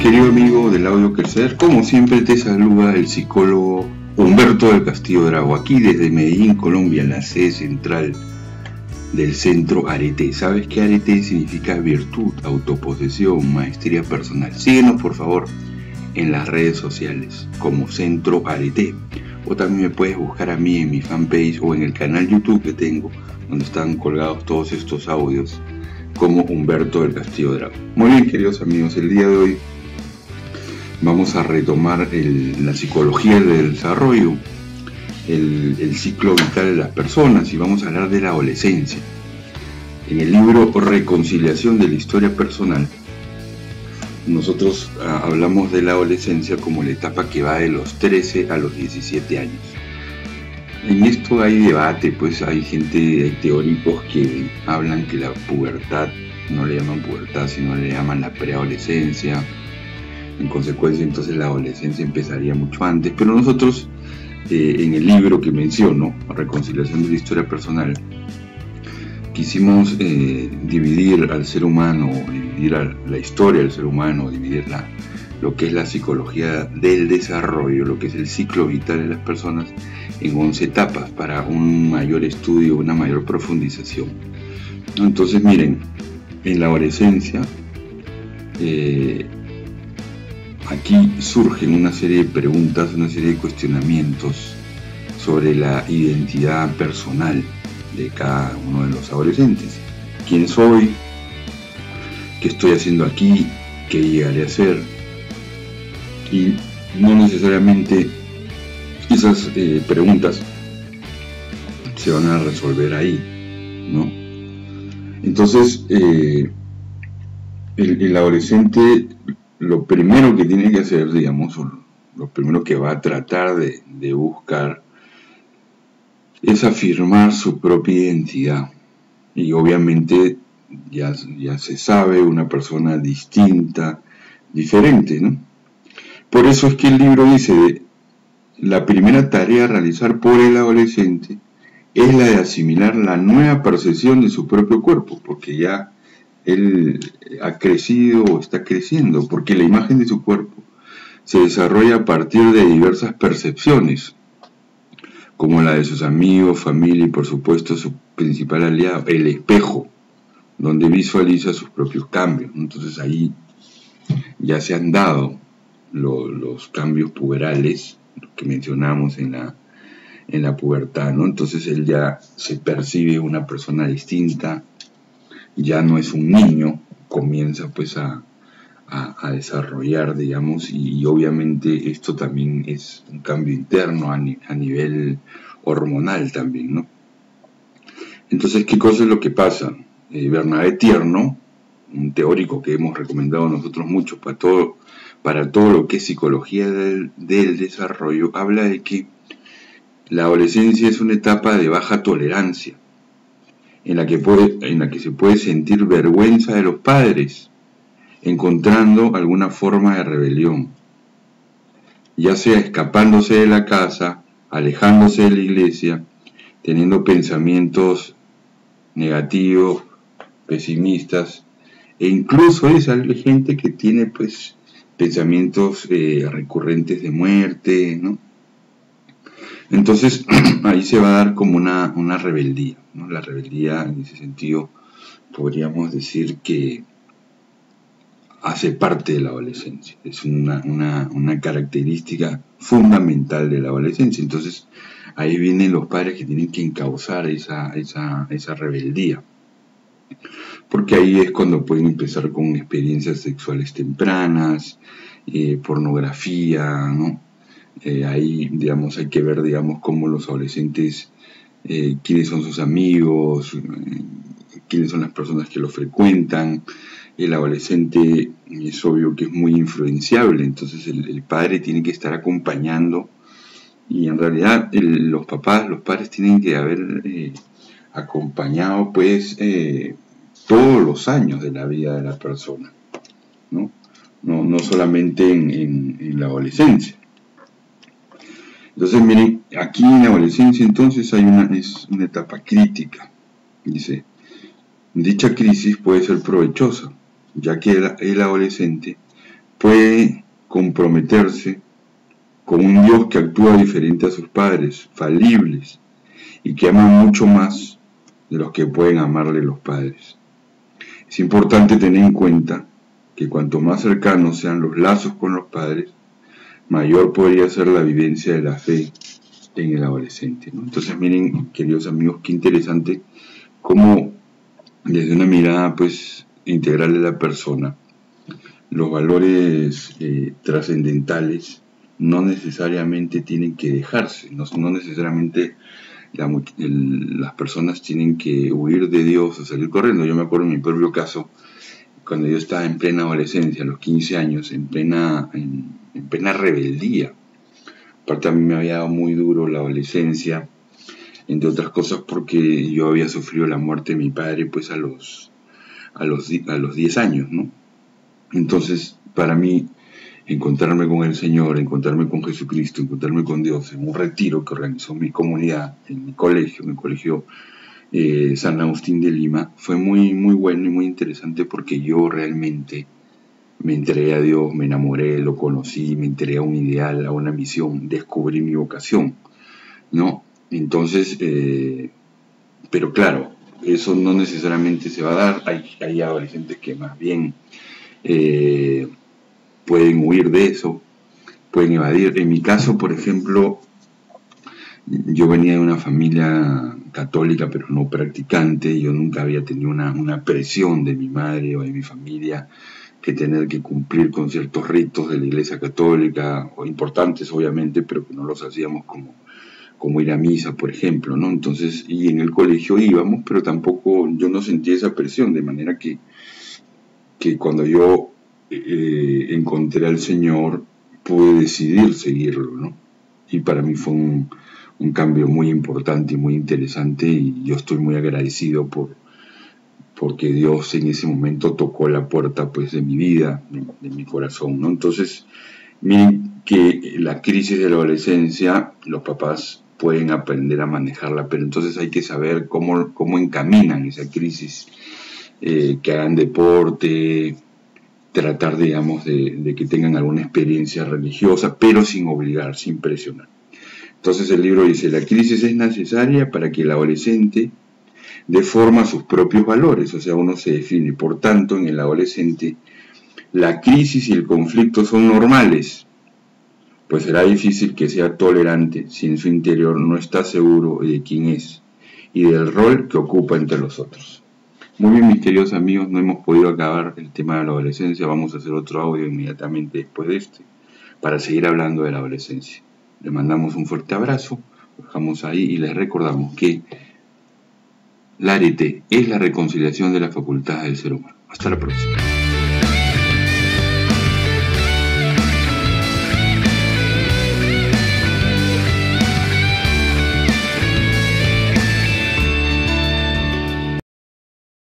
querido amigo del Audio Crecer, como siempre te saluda el psicólogo Humberto del Castillo Drago, aquí desde Medellín, Colombia, en la sede central del Centro Arete. ¿Sabes qué Arete significa? Virtud, autoposesión, maestría personal. Síguenos por favor en las redes sociales como Centro Arete, o también me puedes buscar a mí en mi fanpage o en el canal YouTube que tengo, donde están colgados todos estos audios, como Humberto del Castillo Drago. Muy bien, queridos amigos, el día de hoy vamos a retomar la psicología del desarrollo, el ciclo vital de las personas, y vamos a hablar de la adolescencia. En el libro Reconciliación de la Historia Personal, nosotros hablamos de la adolescencia como la etapa que va de los 13 a los 17 años. En esto hay debate, pues hay teóricos que hablan que la pubertad, no le llaman pubertad, sino le llaman la preadolescencia. En consecuencia, entonces la adolescencia empezaría mucho antes, pero nosotros en el libro que menciono, Reconciliación de la Historia Personal, quisimos dividir al ser humano, dividir la historia del ser humano, dividir lo que es la psicología del desarrollo, lo que es el ciclo vital de las personas, en 11 etapas para un mayor estudio, una mayor profundización. Entonces miren, en la adolescencia aquí surgen una serie de preguntas, una serie de cuestionamientos sobre la identidad personal de cada uno de los adolescentes. ¿Quién soy? ¿Qué estoy haciendo aquí? ¿Qué llegaré a ser? Y no necesariamente esas preguntas se van a resolver ahí, ¿no? Entonces, el adolescente, lo primero que tiene que hacer, digamos, lo primero que va a tratar de buscar es afirmar su propia identidad. Y obviamente ya se sabe, una persona distinta, diferente, ¿no? Por eso es que el libro dice, la primera tarea a realizar por el adolescente es la de asimilar la nueva percepción de su propio cuerpo, porque ya él ha crecido o está creciendo, porque la imagen de su cuerpo se desarrolla a partir de diversas percepciones, como la de sus amigos, familia y por supuesto su principal aliado, el espejo, donde visualiza sus propios cambios. Entonces ahí ya se han dado los cambios puberales que mencionamos en la pubertad, ¿no? Entonces él ya se percibe una persona distinta, ya no es un niño, comienza pues a desarrollar, digamos, y obviamente esto también es un cambio interno a nivel hormonal también, ¿no? Entonces, ¿qué cosa es lo que pasa? Bernabé Tierno, un teórico que hemos recomendado nosotros mucho para todo lo que es psicología del desarrollo, habla de que la adolescencia es una etapa de baja tolerancia, en la que se puede sentir vergüenza de los padres, encontrando alguna forma de rebelión, ya sea escapándose de la casa, alejándose de la iglesia, teniendo pensamientos negativos, pesimistas, e incluso hay gente que tiene pues pensamientos recurrentes de muerte, ¿no? Entonces ahí se va a dar como una rebeldía, ¿no? La rebeldía, en ese sentido, podríamos decir que hace parte de la adolescencia, es una característica fundamental de la adolescencia. Entonces ahí vienen los padres que tienen que encauzar esa rebeldía, porque ahí es cuando pueden empezar con experiencias sexuales tempranas, pornografía, ¿no? Ahí, digamos, hay que ver, digamos, cómo los adolescentes, quiénes son sus amigos, quiénes son las personas que lo frecuentan. El adolescente es obvio que es muy influenciable, entonces el padre tiene que estar acompañando, y en realidad los padres tienen que haber acompañado pues todos los años de la vida de la persona, ¿no? No solamente en la adolescencia. Entonces miren, aquí en la adolescencia entonces es una etapa crítica. Dice, dicha crisis puede ser provechosa, ya que el adolescente puede comprometerse con un Dios que actúa diferente a sus padres, falibles, y que aman mucho más de los que pueden amarle los padres. Es importante tener en cuenta que cuanto más cercanos sean los lazos con los padres, mayor podría ser la vivencia de la fe en el adolescente, ¿no? Entonces miren, queridos amigos, qué interesante cómo desde una mirada pues integral de la persona, los valores trascendentales no necesariamente tienen que dejarse, no necesariamente las personas tienen que huir de Dios o salir corriendo. Yo me acuerdo en mi propio caso, cuando yo estaba en plena adolescencia, a los 15 años, en plena rebeldía. Aparte a mí me había dado muy duro la adolescencia, entre otras cosas porque yo había sufrido la muerte de mi padre pues a los 10 años, ¿no? Entonces, para mí, encontrarme con el Señor, encontrarme con Jesucristo, encontrarme con Dios en un retiro que organizó mi comunidad, en el colegio San Agustín de Lima, fue muy, muy bueno y muy interesante porque yo realmente me entregué a Dios, me enamoré, lo conocí, me entregué a un ideal, a una misión, descubrí mi vocación, ¿no? Entonces, pero claro, eso no necesariamente se va a dar. Hay adolescentes que más bien pueden huir de eso, pueden evadir. En mi caso, por ejemplo, yo venía de una familia católica pero no practicante. Yo nunca había tenido una presión de mi madre o de mi familia que tener que cumplir con ciertos ritos de la Iglesia Católica, o importantes obviamente, pero que no los hacíamos como ir a misa, por ejemplo, ¿no? Entonces, y en el colegio íbamos, pero tampoco yo no sentía esa presión, de manera que cuando yo encontré al Señor, pude decidir seguirlo, ¿no? Y para mí fue un cambio muy importante y muy interesante, y yo estoy muy agradecido porque Dios en ese momento tocó la puerta pues de mi vida, de mi corazón, ¿no? Entonces, miren que la crisis de la adolescencia, los papás pueden aprender a manejarla, pero entonces hay que saber cómo encaminan esa crisis, que hagan deporte, tratar, digamos, de que tengan alguna experiencia religiosa, pero sin obligar, sin presionar. Entonces el libro dice, la crisis es necesaria para que el adolescente dé forma a sus propios valores, o sea, uno se define. Por tanto, en el adolescente, la crisis y el conflicto son normales, pues será difícil que sea tolerante si en su interior no está seguro de quién es y del rol que ocupa entre los otros. Muy bien, mis queridos amigos, no hemos podido acabar el tema de la adolescencia. Vamos a hacer otro audio inmediatamente después de este, para seguir hablando de la adolescencia. Les mandamos un fuerte abrazo, lo dejamos ahí y les recordamos que la arete es la reconciliación de las facultades del ser humano. Hasta la próxima.